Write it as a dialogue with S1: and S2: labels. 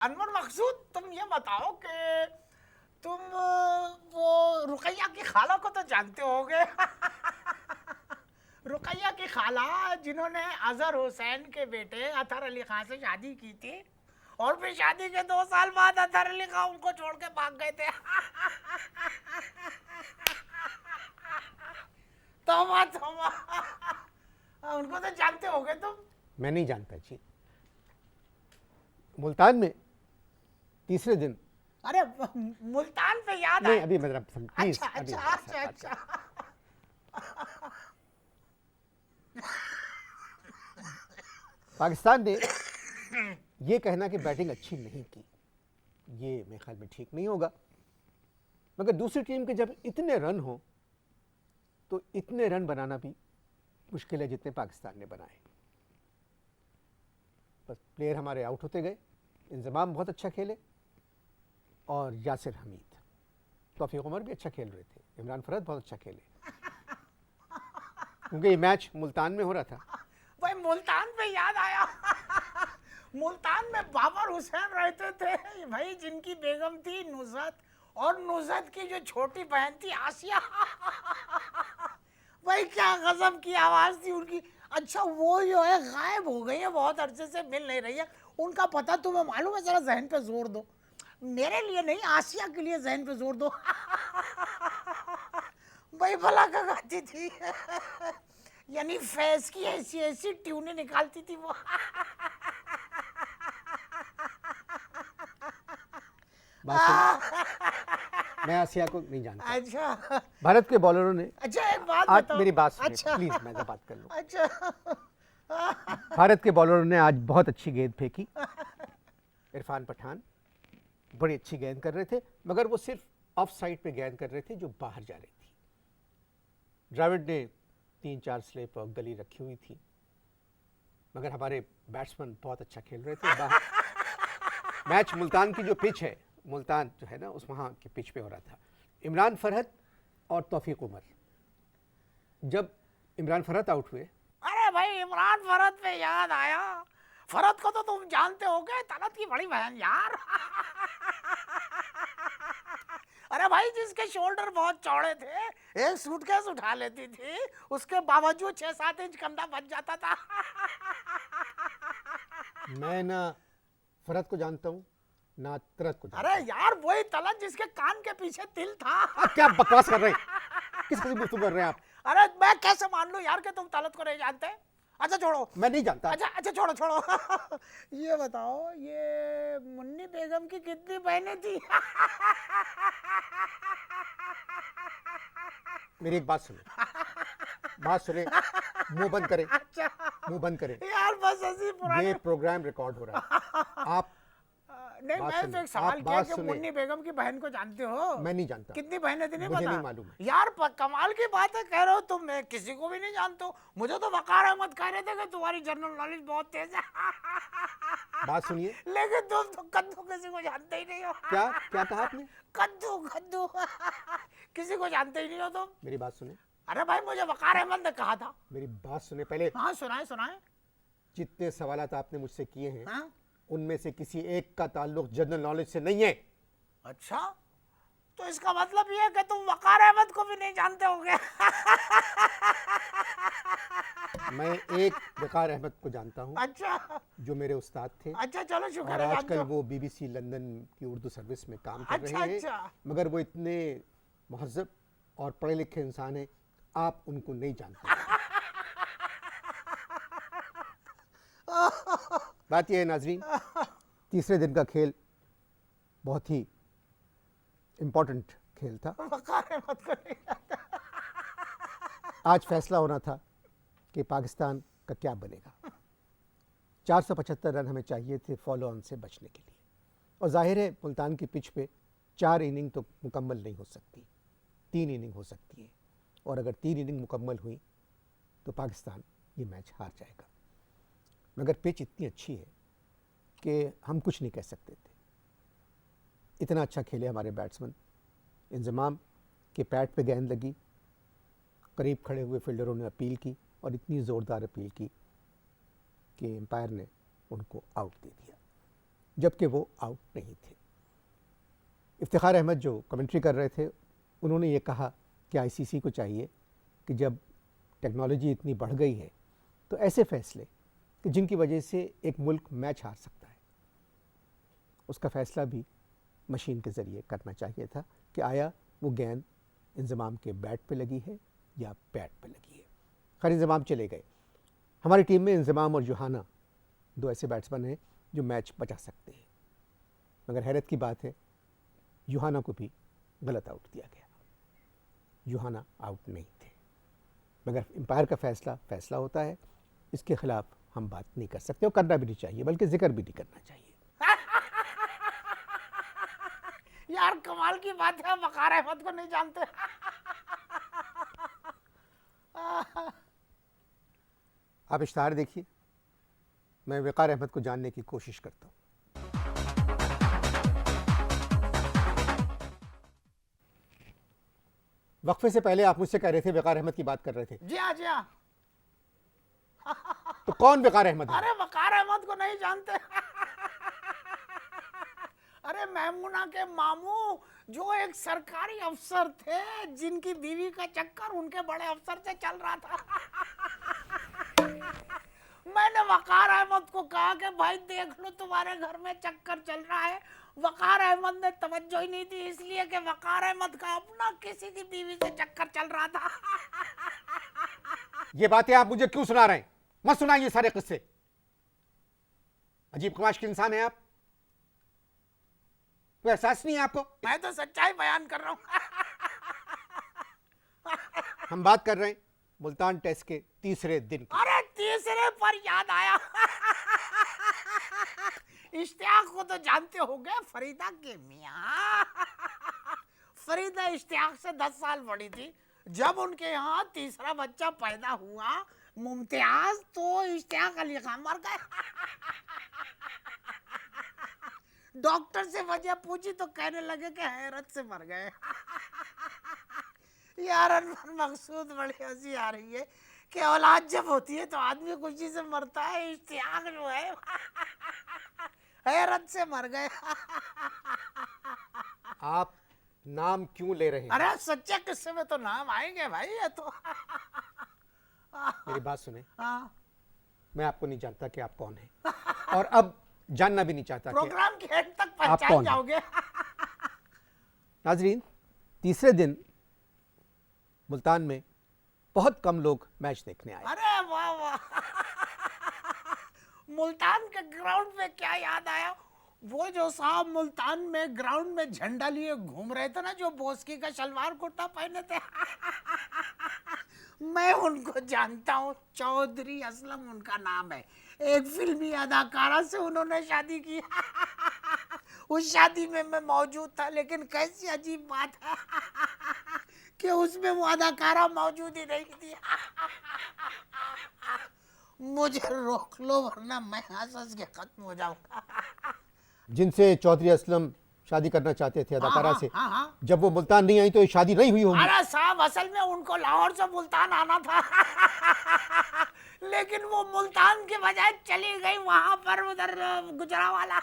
S1: अनवर मकसूद, तुम ये बताओ कि तुम वो रुकैया की खाला को तो जानते होगे। रुकैया की खाला जिन्होंने अजहर हुसैन के बेटे अतहर अली खान से शादी की थी और फिर शादी के 2 साल बाद अतहर अली खान उनको छोड़ के भाग गए थे। तौबा तौबा। उनको तो जानते होगे तुम।
S2: मैं नहीं जानता जी। मुल्तान में तीसरे दिन।
S1: अरे मुल्तान पे याद
S2: नहीं,
S1: आया।
S2: अभी मेरा प्लीज।
S1: अच्छा
S2: अभी
S1: अच्छा अच्छा अच्छा।
S2: पाकिस्तान ने ये कहना कि बैटिंग अच्छी नहीं की, ये मेरे ख्याल में ठीक नहीं होगा। मगर दूसरी टीम के जब इतने रन हो तो इतने रन बनाना भी मुश्किल है जितने पाकिस्तान ने बनाए। बस प्लेयर हमारे आउट होते गए, इंजमाम बहुत अच्छा खेले और यासिर हमीद, तौफीक उमर भी अच्छा खेल रहे थे, इमरान फरहत बहुत अच्छा खेले, क्योंकि ये मैच मुल्तान में हो रहा था।
S1: भाई मुल्तान पे याद आया। मुल्तान में बाबर हुसैन रहते थे भाई, जिनकी बेगम थी नुसरत, और नुसरत की जो छोटी बहन थी आसिया। भाई क्या गजब की आवाज थी उनकी। अच्छा वो जो है गायब हो गई है, बहुत अरसे से मिल नहीं रही है। उनका पता तुम्हें मालूम है? जरा जहन पे जोर दो। मेरे लिए नहीं, आसिया के लिए जहन पे जोर दो। भाई भला का गाती थी। यानी फैज की ऐसी ऐसी ट्यूनें निकालती थी वो।
S2: बात सुन, मैं आसिया को नहीं जानता।
S1: अच्छा
S2: भारत के बॉलरों ने
S1: अच्छा, एक बात
S2: आज
S1: बताओ।
S2: मेरी बात सुनिए
S1: अच्छा
S2: प्लीज, मैं जब बात कर लूं।
S1: अच्छा।
S2: भारत के बॉलरों ने आज बहुत अच्छी गेंद फेंकी। इरफान पठान बड़ी अच्छी गेंद कर रहे थे, मगर वो सिर्फ ऑफ साइड पे गेंद कर रहे थे जो बाहर जा रही थी। द्रविड़ ने 3-4 स्लिप और गली रखी हुई थी, मगर हमारे बैट्समैन बहुत अच्छा खेल रहे थे बाहर। मैच मुल्तान की जो पिच है, मुल्तान जो है ना, उस वहाँ की पिच पे हो रहा था। इमरान फरहत और तौफीक उमर, जब इमरान फरहत आउट हुए।
S1: अरे भाई इमरान फरहत पे याद आया। फरहत को तो तुम जानते होगे, तलत की बड़ी बहन यार। अरे भाई जिसके शोल्डर बहुत चौड़े थे, एक सूटकेस उठा लेती थी, उसके बावजूद 6-7 इंच कंधा बच जाता था।
S2: मैं ना फरहत को जानता हूँ ना तरत को जानता
S1: अरे
S2: हूँ।
S1: यार वही तलत जिसके कान के पीछे तिल था।
S2: आप क्या बकवास कर रहे हैं? किस किस्म की गुफ्तगू कर रहे हैं आप?
S1: अरे मैं कैसे मान लूं यार कि तुम तलत को नहीं जानते? अच्छा छोड़ो।
S2: मैं नहीं जानता।
S1: अच्छा अच्छा छोड़ो छोड़ो। ये बताओ, ये मुन्नी बेगम की कितनी बहनें थी?
S2: मेरी एक बात सुने, बात सुने, मुंह बंद करें,
S1: अच्छा
S2: मुंह बंद करें।
S1: यार बस ऐसी पुराने।
S2: ये प्रोग्राम रिकॉर्ड हो रहा है। आप
S1: नहीं
S2: बात
S1: मैं तो
S2: सुनिए,
S1: एक सवाल
S2: आप
S1: किया
S2: बात
S1: कि
S2: सुनिए।
S1: मुन्नी बेगम की बहन को जानते हो?
S2: मैं नहीं जानता।
S1: कितनी बहनें थी नहीं
S2: मुझे
S1: पता?
S2: नहीं मालूम है।
S1: यार कमाल की बात है, कह रहे हो तुम, मैं किसी को भी नहीं जानते हो। मुझे तो वकार अहमद कह रहे थे कि तुम्हारी जनरल नॉलेज बहुत तेज है।
S2: बात सुनिए।
S1: लेकिन तुम तो कद्दू किसी को जानते ही नहीं हो।
S2: क्या क्या कहा आपने?
S1: कद्दू कद्दू। किसी को जानते ही नहीं हो तुम।
S2: मेरी बात सुने,
S1: अरे भाई मुझे वकार अहमद ने कहा था।
S2: मेरी बात सुने पहले।
S1: हाँ सुनाए सुनाए।
S2: जितने सवालात आपने मुझसे किए हैं,
S1: हाँ?
S2: उनमें से किसी एक का ताल्लुक जनरल नॉलेज से नहीं है।
S1: अच्छा तो इसका मतलब ये है कि तुम वकार अहमद को भी नहीं जानते होगे।
S2: मैं एक वकार अहमद को जानता हूँ,
S1: अच्छा
S2: जो मेरे उस्ताद थे,
S1: अच्छा चलो शुक्र
S2: और
S1: है
S2: आजकल
S1: जानते हो।
S2: वो बीबीसी लंदन की उर्दू सर्विस में काम कर
S1: अच्छा,
S2: रहे हैं।
S1: अच्छा।
S2: मगर वो इतने महज़ब और पढ़े लिखे इंसान हैं, आप उनको नहीं जानते। बात यह है नाजरीन, तीसरे दिन का खेल बहुत ही इम्पोर्टेंट खेल था।
S1: वकार अहमद को नहीं जानते।
S2: आज फैसला होना था कि पाकिस्तान का क्या बनेगा। 475 रन हमें चाहिए थे फॉलो ऑन से बचने के लिए, और जाहिर है मुल्तान की पिच पे 4 इनिंग तो मुकम्मल नहीं हो सकती, 3 इनिंग हो सकती है, और अगर 3 इनिंग मुकम्मल हुई तो पाकिस्तान ये मैच हार जाएगा। मगर पिच इतनी अच्छी है कि हम कुछ नहीं कह सकते थे। इतना अच्छा खेले हमारे बैट्समैन, इंजमाम के पैड पे गेंद लगी, करीब खड़े हुए फील्डरों ने अपील की, और इतनी ज़ोरदार अपील की कि एम्पायर ने उनको आउट दे दिया। जबकि वो आउट नहीं थे। इफ्तिखार अहमद जो कमेंट्री कर रहे थे, उन्होंने ये कहा कि आईसीसी को चाहिए कि जब टेक्नोलॉजी इतनी बढ़ गई है तो ऐसे फैसले कि जिनकी वजह से एक मुल्क मैच हार सकता है, उसका फ़ैसला भी मशीन के ज़रिए करना चाहिए था कि आया वो गेंद इंज़माम के बैट पे लगी है या बैट पे लगी है। खैर, इंज़माम चले गए। हमारी टीम में इंज़माम और यूहाना दो ऐसे बैट्समैन हैं जो मैच बचा सकते हैं, मगर हैरत की बात है यूहाना को भी गलत आउट दिया गया। यूहाना आउट नहीं थे, मगर एम्पायर का फ़ैसला होता है, इसके ख़िलाफ़ हम बात नहीं कर सकते और करना भी नहीं चाहिए, बल्कि जिक्र भी नहीं करना चाहिए।
S1: यार कमाल की बात है, वकार अहमद को नहीं जानते।
S2: आप इश्ताहार देखिए, मैं वकार अहमद को जानने की कोशिश करता हूँ। वक्फे से पहले आप मुझसे कह रहे थे वकार अहमद की बात कर रहे थे।
S1: जी हाँ, जी हाँ।
S2: तो कौन वकार अहमद है?
S1: अरे वकार अहमद को नहीं जानते? अरे महमूना के मामू जो एक सरकारी अफसर थे, जिनकी बीवी का चक्कर उनके बड़े अफसर से चल रहा था। मैंने वकार अहमद को कहा कि भाई देख लो तुम्हारे घर में चक्कर चल रहा है। वकार अहमद ने तवज्जो ही नहीं दी, इसलिए कि वकार अहमद का अपना किसी की बीवी से चक्कर चल रहा था।
S2: ये बातें आप मुझे क्यों सुना रहे हैं? मत सुनाइए सारे किस्से। अजीब ख्वाहिश के इंसान है आप, कोई एहसास नहीं है आपको?
S1: मैं तो सच्चाई बयान कर रहा हूं।
S2: हम बात कर रहे हैं मुल्तान टेस्ट के तीसरे दिन की।
S1: अरे तीसरे पर याद आया। इश्तियाक को तो जानते होंगे, फरीदा के मियां। फरीदा इश्तियाक से 10 साल बड़ी थी। जब उनके यहाँ तीसरा बच्चा पैदा हुआ मुमताज, तो इश्तियाक अली खान मर गए। डॉक्टर से वजह पूछी तो कहने लगे कि हैरत से मर गए। यार अनवर मकसूद, बड़ी हंसी आ रही है कि औलाद जब होती है तो आदमी खुशी से मरता है, इश्तियाक जो है हैरत से मर गए।
S2: आप नाम क्यों ले रहे हैं?
S1: अरे सच्चे किस्से में तो नाम आएंगे भाई, ये तो।
S2: मेरी बात सुने,
S1: हाँ,
S2: मैं आपको नहीं जानता कि आप कौन हैं, और अब जानना भी नहीं चाहता कि
S1: प्रोग्राम के एंड तक
S2: आप
S1: पहचान
S2: कौन हैं?
S1: जाओगे।
S2: नाजरीन, तीसरे दिन मुल्तान में बहुत कम लोग मैच देखने आए।
S1: अरे वाह वाह। मुल्तान के ग्राउंड में क्या याद आया, वो जो साहब मुल्तान में ग्राउंड में झंडा लिए घूम रहे थे ना, जो बोस्की का शलवार कुर्ता पहने थे। मैं उनको जानता हूँ, चौधरी असलम उनका नाम है। एक फिल्मी अदाकारा से उन्होंने शादी की। उस शादी में मैं मौजूद था, लेकिन कैसी अजीब बात है कि उसमें वो अदाकारा मौजूद ही नहीं थी। मुझे रोक लो वरना मैं हंस के खत्म हो जाऊंगा।
S2: जिनसे चौधरी असलम शादी करना चाहते थे, अदाकारा से,
S1: हाँ, हाँ।
S2: जब वो मुल्तान नहीं आई तो ये शादी नहीं हुई होगी।
S1: अरे साहब, असल में उनको लाहौर से मुल्तान आना था। लेकिन वो मुल्तान के बजाय चली गई वहां पर, उधर गुजरावाला।